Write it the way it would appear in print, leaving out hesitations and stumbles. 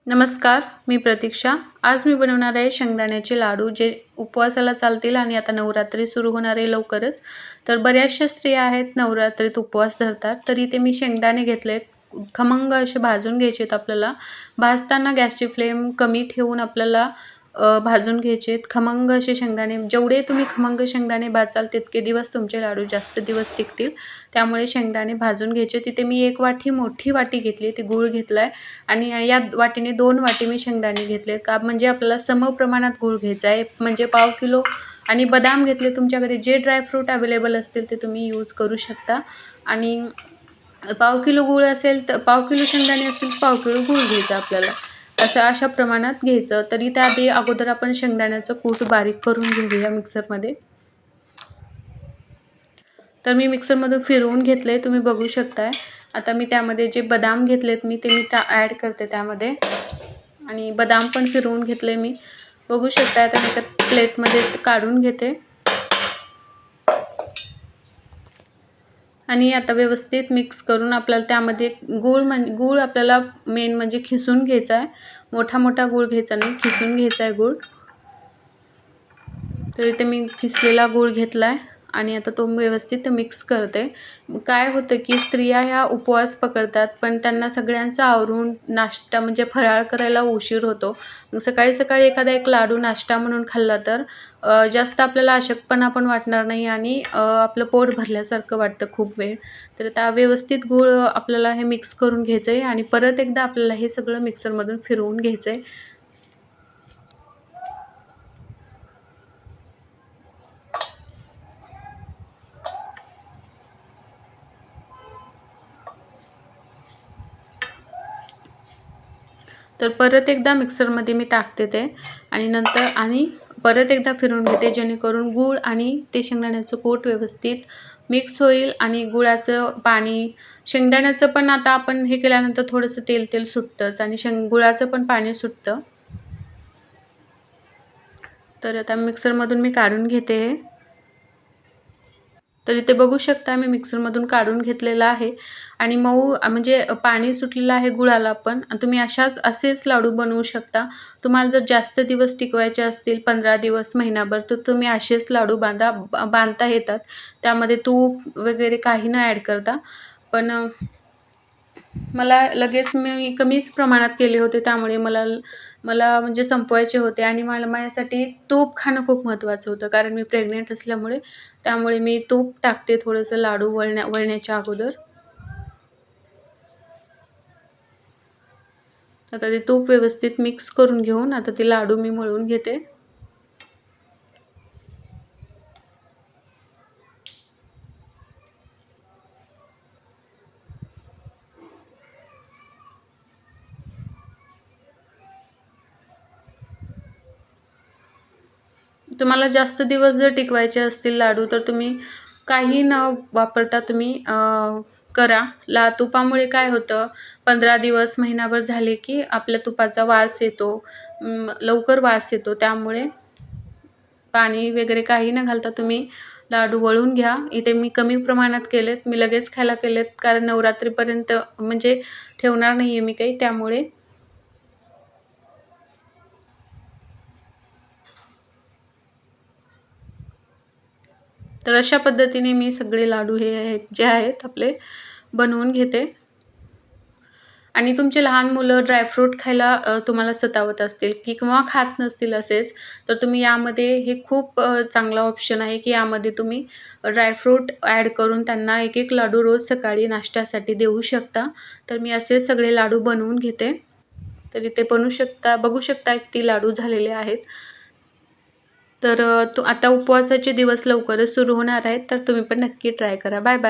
नमस्कार, मी प्रतीक्षा. आज मी बनवणार आहे शेंगदाण्याचे लाडू, जे उपवासाला चालतील आणि आता नवरात्री सुरू होणार आहे लवकरच. तर बऱ्याचशा स्त्रिया आहेत नवरात्रीत उपवास धरतात. तर इथे मी शेंगदाणे घेतलेत. खमंग असे भाजून घ्यायचे आहेत आपल्याला. भाजताना गॅसची फ्लेम कमी ठेवून आपल्याला भाजून घ्यायचे आहेत. खमंग असे शेंगदाणे, जेवढे तुम्ही खमंग शेंगदाणे भाजाल तितके दिवस तुमचे लाडू जास्त दिवस टिकतील. त्यामुळे शेंगदाणे भाजून घ्यायचे. तिथे मी एक मोठी वाटी घेतली, ती गूळ घेतलाय आणि या वाटीने 2 वाटी मी शेंगदाणे घेतले. का म्हणजे आपल्याला समप्रमाणात गूळ घ्यायचा आहे. म्हणजे पाव किलो आणि बदाम घेतले. तुमच्याकडे जे ड्रायफ्रूट अवेलेबल असतील ते तुम्ही यूज करू शकता. आणि पाव किलो गूळ असेल तर पाव किलो शेंगदाणे असतील तर पाव किलो गूळ घ्यायचा आपल्याला. अशा प्रमाणात घ्यायचं. तरी त्याआधी अगोदर आपण शेंगदाण्याचं कूट बारीक करून घेऊया मिक्सरमध्ये. तर मी मिक्सरमधून फिरवून घेतले, तुम्ही बघू शकताय. आता मी त्यामध्ये जे बदाम घेतलेत ते मी ॲड करते त्यामध्ये. आणि बदाम पण फिरवून घेतले मी, बघू शकता. आता मी एका प्लेटमध्ये काढून घेते. आणि आता व्यवस्थित मिक्स करून आपल्याला त्यामध्ये गूळ आपल्याला मेन म्हणजे खिसून घ्यायचा आहे. मोठा गूळ घ्यायचा नाही, खिसून घ्यायचा आहे गूळ. तर इथे मी खिसलेला गूळ घेतला आहे आणि आता तो व्यवस्थित मिक्स करते. काय होतं की स्त्रिया ह्या उपवास पकडतात, पण त्यांना सगळ्यांचा आवरून नाश्ता म्हणजे फराळ करायला उशीर होतो. सकाळी एखादा एक लाडू नाश्ता म्हणून खाल्ला तर जास्त आपल्याला अशक्तपणा पण वाटणार नाही आणि आपलं पोट भरल्यासारखं वाटतं खूप वेळ. तर आता व्यवस्थित गूळ आपल्याला हे मिक्स करून घ्यायचं आहे आणि परत एकदा आपल्याला हे सगळं मिक्सरमधून फिरवून घ्यायचं आहे. तर परत एकदा मिक्सरमध्ये मी टाकते ते आणि परत एकदा फिरवून घेते, जेणेकरून गूळ आणि ते शेंगदाण्याचं कूट व्यवस्थित मिक्स होईल. आणि गुळाचं पाणी, शेंगदाण्याचं पण आता आपण हे केल्यानंतर थोडंसं तेल सुटतंच आणि गुळाचं पण पाणी सुटतं. तर आता मिक्सरमधून मी काढून घेते हे. तर इथे बघू शकता मी मिक्सरमधून काढून घेतलेला आहे आणि मऊ म्हणजे पाणी सुटलेलं आहे गुळाला पण. तुम्ही असेच लाडू बनवू शकता. तुम्हाला जर जास्त दिवस टिकवायचे असतील, 15 दिवस, महिनाभर, तर तुम्ही असेच लाडू बांधता येतात. त्यामध्ये तूप वगैरे काही न ॲड करता. पण मला लगेच मी कमीच प्रमाणात केले होते, त्यामुळे मला म्हणजे संपवायचे होते आणि माझ्यासाठी तूप खाणं खूप महत्त्वाचं होतं, कारण मी प्रेग्नेंट असल्यामुळे. त्यामुळे मी तूप टाकते थोडंसं लाडू वळण्याच्या अगोदर. आता ते तूप व्यवस्थित मिक्स करून घेऊन आता ते लाडू मी मळून घेते. तुम्हाला जास्त दिवस जर टिकवायचे असतील लाडू, तर तुम्ही काही न वापरता तुम्ही करा. तुपामुळे काय होतं, 15 दिवस, महिनाभर झाले की आपल्या तुपाचा वास येतो, लवकर वास येतो. त्यामुळे पाणी वगैरे काही न घालता तुम्ही लाडू वळून घ्या. इथे मी कमी प्रमाणात केलेत, मी लगेच खायला केलेत, कारण नवरात्रीपर्यंत म्हणजे ठेवणार नाही आहे मी काही, त्यामुळे. तर अशा पद्धतीने मी सगळे लाडू जे आहेत आपले बनवून घेते. आणि तुमचे लहान मुलं ड्रायफ्रूट खायला तुम्हाला सतावत असतील किंवा खात नसतील असेच, तर तुम्ही यामध्ये हे खूप चांगला ऑप्शन आहे की यामध्ये तुम्ही ड्रायफ्रूट ॲड करून त्यांना एक लाडू रोज सकाळी नाश्त्यासाठी देऊ शकता. तर मी असे सगळे लाडू बनवून घेते. तर इथे बघू शकता किती लाडू झालेले आहेत. तर आता उपवासाचे दिवस लवकरच सुरू होणार आहेत, तर तुम्ही पण नक्की ट्राय करा. Bye bye.